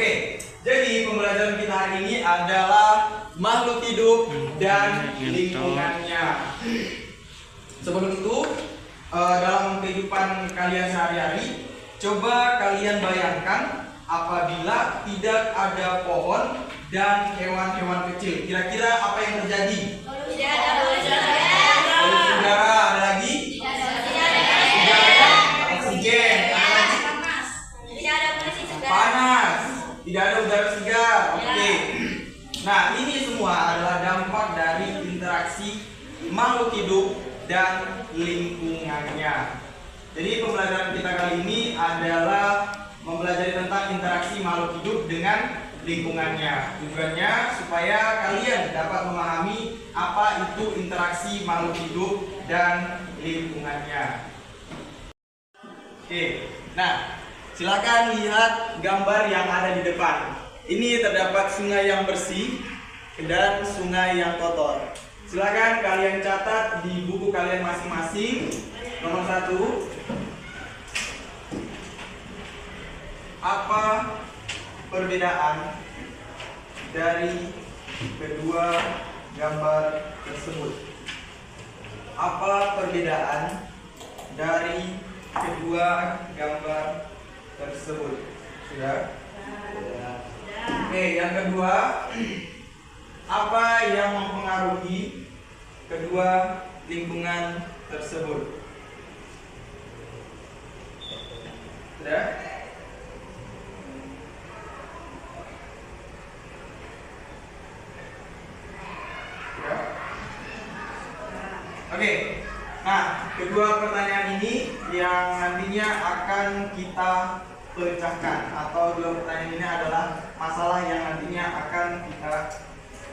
Oke, jadi pembelajaran kita hari ini adalah makhluk hidup dan lingkungannya. Sebelum itu, dalam kehidupan kalian sehari-hari, coba kalian bayangkan apabila tidak ada pohon dan hewan-hewan kecil. Kira-kira apa yang terjadi? Tidak ada polusi udara. Polusi udara, ada lagi? Tidak ada Oksigen, ada lagi? panas. Tidak ada polusi udara. Panas, tidak ada udara segar. Oke. Nah, ini semua adalah dampak dari interaksi makhluk hidup dan lingkungannya. Jadi pembelajaran kita kali ini adalah mempelajari tentang interaksi makhluk hidup dengan lingkungannya. Tujuannya supaya kalian dapat memahami apa itu interaksi makhluk hidup dan lingkungannya. Oke, nah silakan lihat gambar yang ada di depan. Ini terdapat sungai yang bersih dan sungai yang kotor. Silakan kalian catat di buku kalian masing-masing. Nomor 1, apa perbedaan dari kedua gambar tersebut? Apa perbedaan dari kedua gambar tersebut? Sudah? Oke, yang kedua, apa yang mempengaruhi kedua lingkungan tersebut? Sudah? Oke, nah kedua pertanyaan ini yang nantinya akan kita pecahkan, atau dua pertanyaan ini adalah masalah yang nantinya akan kita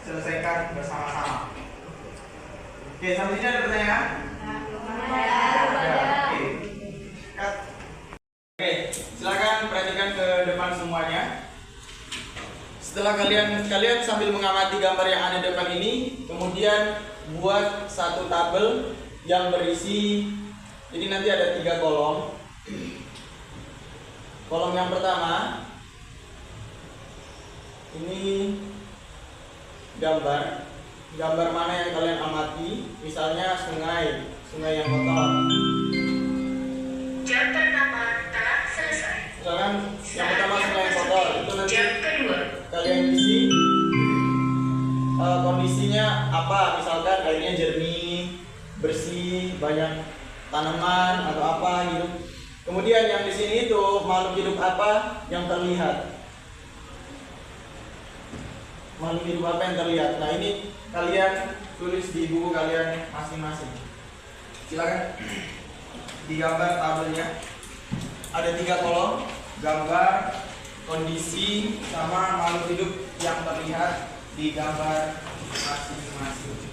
selesaikan bersama-sama. Oke, selanjutnya ada pertanyaan? Ada. Oke. Cut. Oke, silakan perhatikan ke depan semuanya. Setelah kalian sambil mengamati gambar yang ada di depan ini, kemudian buat satu tabel yang berisi, ini nanti ada 3 kolom. Kolom yang pertama ini gambar mana yang kalian amati, misalnya sungai yang kotor. Jam pertama telah selesai. Misalkan yang pertama sungai yang kotor, itu nanti Jam kedua. kalian isi kondisinya apa, misalkan airnya jernih, bersih, banyak tanaman atau apa gitu. Kemudian yang di sini itu makhluk hidup apa yang terlihat? Makhluk hidup apa yang terlihat? Nah, ini kalian tulis di buku kalian masing-masing. Silakan digambar tabelnya. Ada 3 kolom, gambar, kondisi, sama makhluk hidup yang terlihat di gambar masing-masing.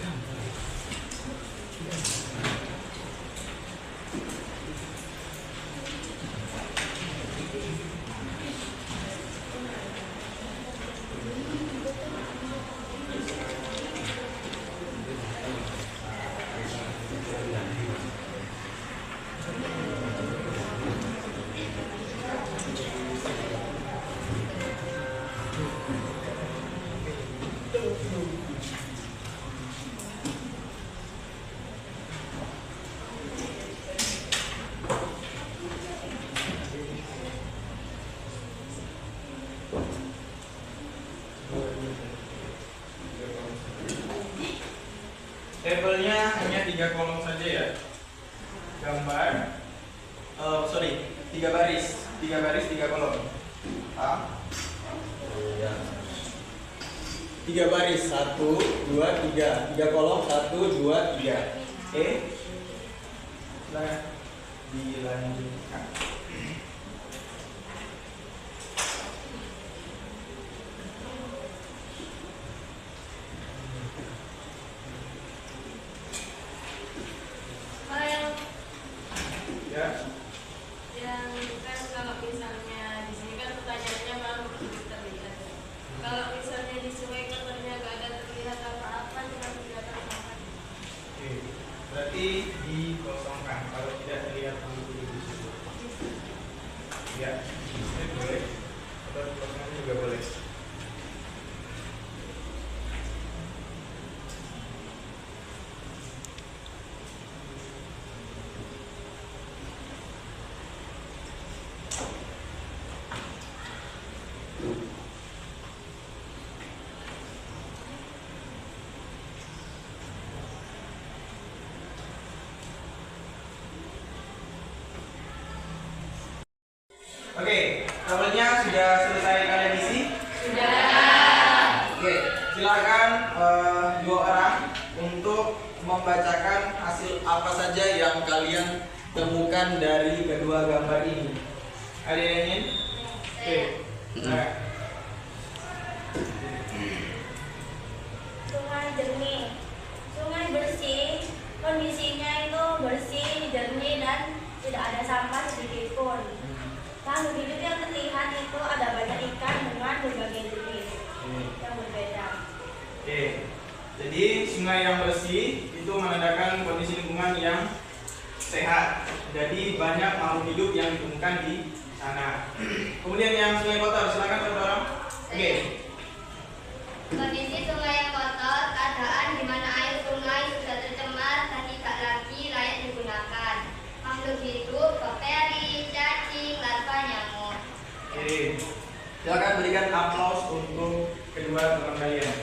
Tabelnya hanya 3 kolom saja ya. Gambar, 3 baris, 3 kolom. 3 baris, 1, 2, 3. 3 kolom, 1, 2, 3. Oke. Silakan dilanjutkan. Yang kan kalau misalnya di sini kan pertanyaannya makhluk hidup terlihat. Kalau misalnya di sungai kotornya nggak ada terlihat apa-apa, cuma kelihatan sampah. Oke, berarti dikosongkan kalau tidak terlihat makhluk hidup di situ. tabelnya sudah selesai kalian isi? Oke, silakan dua orang untuk membacakan hasil apa saja yang kalian temukan dari kedua gambar ini. Ada yang ingin? Oke. Nah. Sungai jernih, sungai bersih, kondisinya itu bersih, jernih dan tidak ada sampah sedikit pun. Makhluk hidup yang terlihat itu ada banyak ikan dengan berbagai jenis yang berbeda. Oke. Jadi sungai yang bersih itu menandakan kondisi lingkungan yang sehat. Jadi banyak makhluk hidup yang ditemukan di sana. Kemudian yang sungai kotor, silakan satu orang. Oke. Kondisi sungai yang kotor, keadaan di mana air sungai sudah tercemar dan tidak lagi layak digunakan. Makhluk hidup, bakteri, cacing, larva, nyamuk. Oke. Silakan berikan aplaus untuk kedua teman kalian.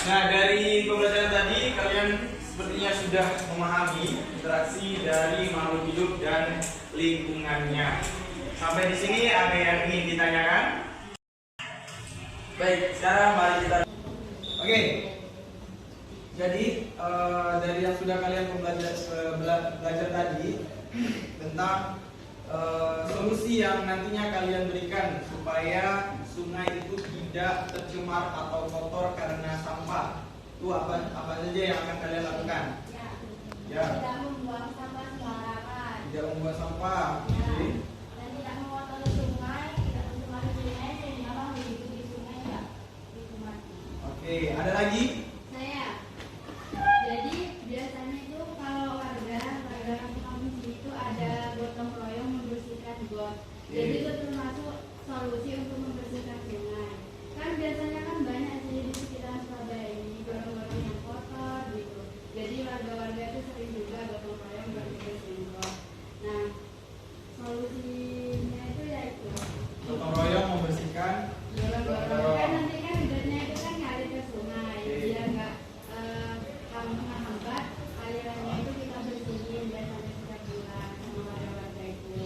Nah, dari pembelajaran tadi kalian sepertinya sudah memahami interaksi dari makhluk hidup dan lingkungannya. Sampai di sini ada yang ingin ditanyakan? Baik, sekarang mari kita. Oke. Jadi dari yang sudah kalian belajar tadi tentang solusi yang nantinya kalian berikan supaya sungai itu tidak tercemar atau kotor karena sampah. Itu apa saja yang akan kalian lakukan? Ya. Tidak membuang sampah sembarangan. Tidak membuang sampah. Ya. Oke. Dan tidak mengotori sungai, tidak mencemari sungai sehingga makhluk hidup di sungai tidak dinikmati. Oke, ada lagi? Saya. Jadi biasanya itu kalau warga kampung sini itu ada gotong royong membersihkan got. Jadi itu termasuk solusi untuk membersihkan sungai. Kan biasanya kan banyak sih di sekitar Surabaya ini gorong-gorong yang kotor gitu. Jadi warga-warga itu sering juga gotong royong bersihin got. Nah, solusinya itu ya itu. Gotong royong membersihkan Gorong-gorong kan nanti kan hidupnya itu kan ngalir ke sungai. Oke. Biar nggak menghambat alirannya itu kita bersihin biasanya setiap bulan sama warga-warga itu.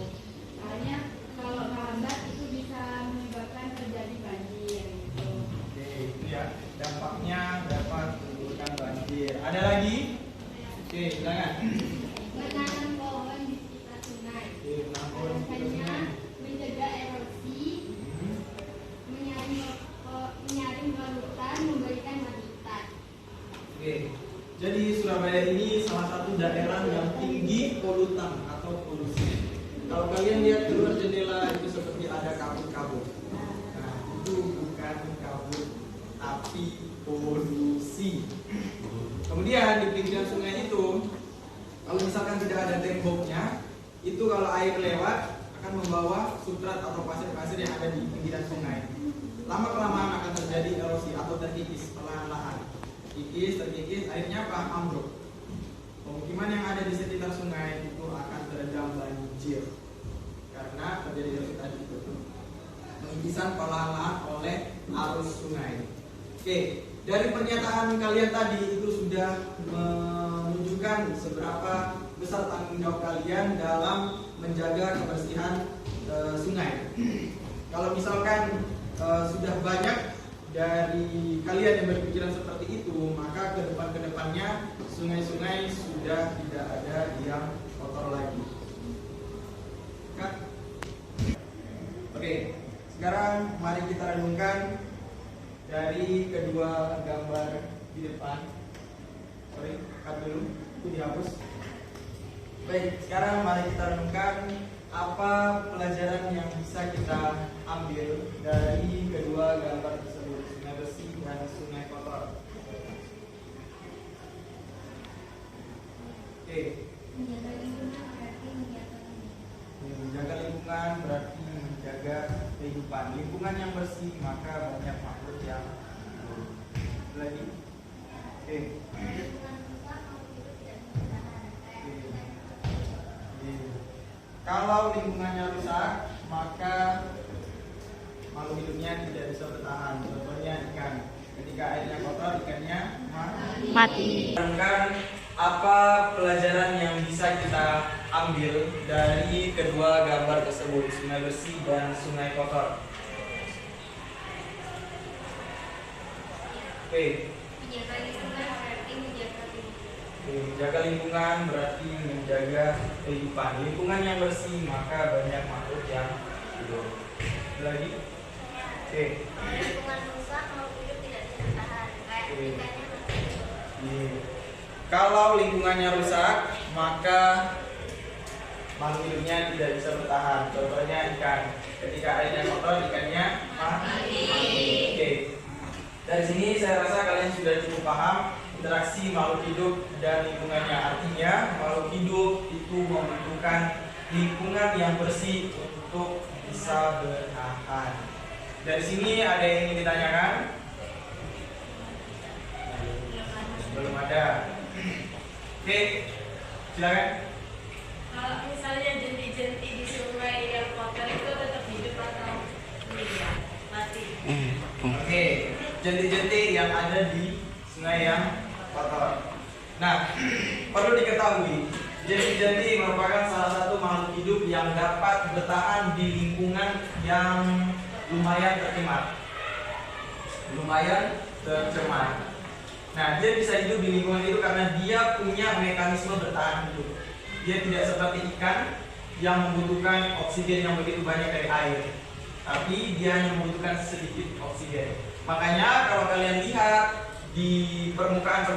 Soalnya kalau menghambat itu bisa menyebabkan terjadi banjir gitu. Oke, itu ya dampaknya dapat menimbulkan banjir. Ada lagi? Oke, silakan. Menanam pohon di sekitar sungai. Oke, menabur Alasannya mencegah erosi, menyaring polutan, memberikan habitat. Oke, jadi Surabaya ini salah satu daerah yang tinggi polutan atau polusi. Kalau kalian lihat keluar jendela itu seperti ada kabut-kabut. Nah, itu bukan kabut, tapi polusi. Kemudian di pinggiran sungai itu, kalau misalkan tidak ada temboknya, itu kalau air lewat akan membawa substrat atau pasir-pasir yang ada di pinggiran sungai. Lama kelamaan akan terjadi erosi atau terkikis perlahan-lahan. Terkikis, akhirnya apa? Ambruk. Pemukiman yang ada di sekitar sungai itu akan terendam banjir karena terjadi erosi tadi itu. Pengikisan perlahan-lahan oleh arus sungai. Oke, dari pernyataan kalian tadi itu sudah menunjukkan seberapa besar tanggung jawab kalian dalam menjaga kebersihan sungai. Kalau misalkan sudah banyak dari kalian yang berpikiran seperti itu, maka ke depannya sungai-sungai sudah tidak ada yang kotor lagi. Kan? Oke, sekarang mari kita renungkan dari kedua gambar di depan. Sorry, cut dulu, itu dihapus. Baik, sekarang mari kita renungkan apa pelajaran yang bisa kita ambil dari kedua gambar tersebut, sungai bersih dan sungai kotor. Oke. Menjaga lingkungan berarti Menjaga lingkungan berarti menjaga kehidupan. Lingkungan yang bersih maka banyak makhluk yang hidup. Lagi. Oke. Kalau lingkungannya rusak, maka makhluk hidupnya tidak bisa bertahan. Contohnya ikan. Ketika airnya kotor, ikannya mati. Renungkan apa pelajaran yang bisa kita ambil dari kedua gambar tersebut, sungai bersih dan sungai kotor? Oke. Menjaga lingkungan berarti menjaga kehidupan. Lingkungan yang bersih maka banyak makhluk yang hidup. Lagi? Oke. Lingkungan rusak makhluk hidup tidak bisa bertahan. Kayak ikannya mati. Kalau lingkungannya rusak maka makhluk hidupnya tidak bisa bertahan. Contohnya ikan. Ketika airnya kotor, ikannya mati. Oke. Dari sini saya rasa kalian sudah cukup paham interaksi makhluk hidup dan lingkungannya. Artinya makhluk hidup itu membutuhkan lingkungan yang bersih untuk bisa bertahan. Dari sini ada yang ingin ditanyakan? Belum ada. Oke, silakan. Kalau misalnya jenti-jenti di sungai yang kotor itu tetap hidup atau mati? Oke, jenti-jenti yang ada di sungai yang kotor. Nah, perlu diketahui, jenti-jenti merupakan salah satu makhluk hidup yang dapat bertahan di lingkungan yang lumayan tercemar. Nah, dia bisa hidup di lingkungan itu karena dia punya mekanisme bertahan hidup. Dia tidak seperti ikan yang membutuhkan oksigen yang begitu banyak dari air, tapi dia hanya membutuhkan sedikit oksigen. Makanya kalau kalian lihat di permukaan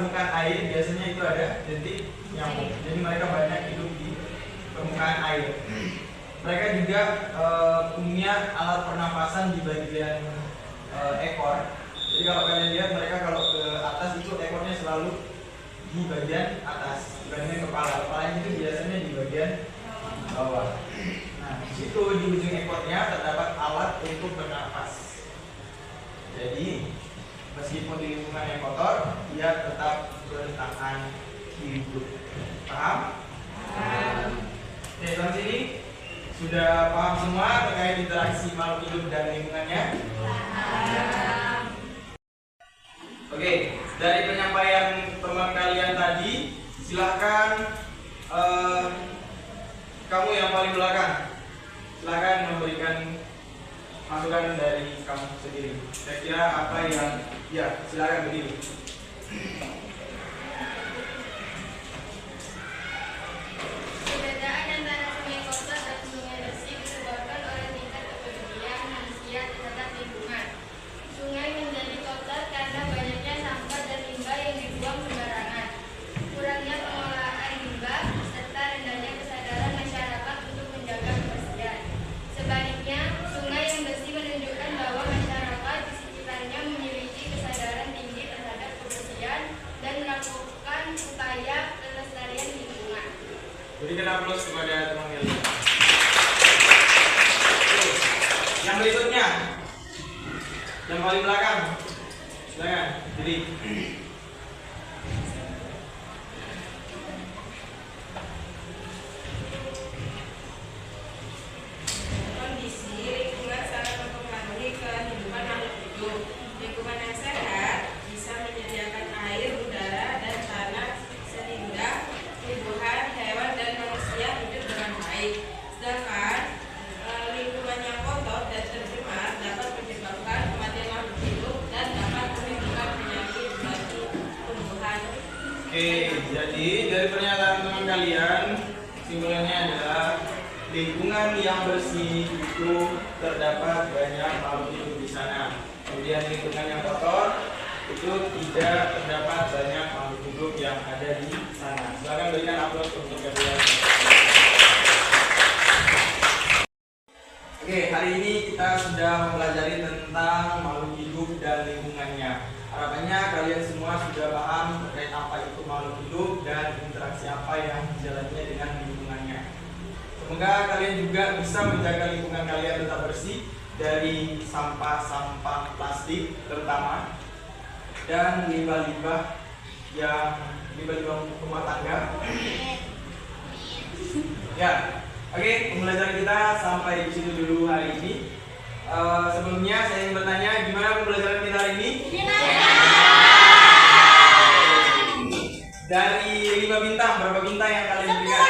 air biasanya itu ada jentik nyamuk. Jadi mereka banyak hidup di permukaan air. Mereka juga punya alat pernapasan di bagian ekor. Jadi kalau kalian lihat mereka kalau ke atas itu ekornya selalu di bagian atas dibandingkan kepala. Kepalanya itu biasanya di bagian bawah. Nah, di situ di ujung ekornya terdapat alat untuk bernapas. Jadi meskipun di lingkungan yang kotor, dia tetap bertahan hidup. Paham? Oke, sampai sini sudah paham semua terkait interaksi makhluk hidup dan lingkungannya? Oke, dari penyampaian teman kalian tadi, silahkan kamu yang paling belakang, silahkan memberikan masukan dari kamu sendiri. Kira-kira apa yang, ya silahkan berdiri. Perbedaan antara sungai kotor dan sungai bersih disebabkan oleh tingkat kepedulian manusia terhadap lingkungan. Sungai menjadi kotor karena banyaknya sampah dan limbah yang dibuang sembarangan, kurangnya pengolahan limbah, serta rendahnya kesadaran masyarakat untuk menjaga kebersihan. Sebaliknya, sungai yang bersih menunjukkan bahwa masyarakat di sekitarnya memiliki kesadaran tinggi terhadap kebersihan dan melakukan upaya pelestarian lingkungan. Berikan aplaus kepada teman kalian. Yang berikutnya, yang paling belakang, silakan jadi. Kondisi lingkungan sangat mempengaruhi kehidupan makhluk hidup. Lingkungan yang sehat bisa menyediakan air, udara, dan tanah sehingga tumbuhan, hewan, dan manusia hidup dengan baik. Sedangkan lingkungan yang kotor dan tercemar dapat menyebabkan kematian makhluk hidup dan dapat menimbulkan penyakit bagi tumbuhan. Oke, jadi dari pernyataan teman kalian, kesimpulannya adalah lingkungan yang bersih itu terdapat banyak makhluk hidup di sana. Kemudian lingkungan yang kotor itu tidak terdapat banyak makhluk hidup yang ada di sana. Silakan berikan aplaus untuk kalian. Oke, hari ini kita sudah mempelajari tentang makhluk hidup dan lingkungannya. Harapannya kalian semua sudah paham terkait apa itu makhluk hidup dan interaksi apa yang dijalannya dengan lingkungannya. Semoga kalian juga bisa menjaga lingkungan kalian tetap bersih dari sampah-sampah plastik terutama dan limbah-limbah rumah tangga. Ya, oke, pembelajaran kita sampai di situ dulu hari ini. Sebelumnya saya ingin bertanya, gimana pembelajaran kita hari ini? Dari 5 bintang, berapa bintang yang kalian berikan?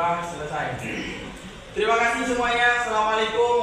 2 selesai. Terima kasih semuanya. Assalamualaikum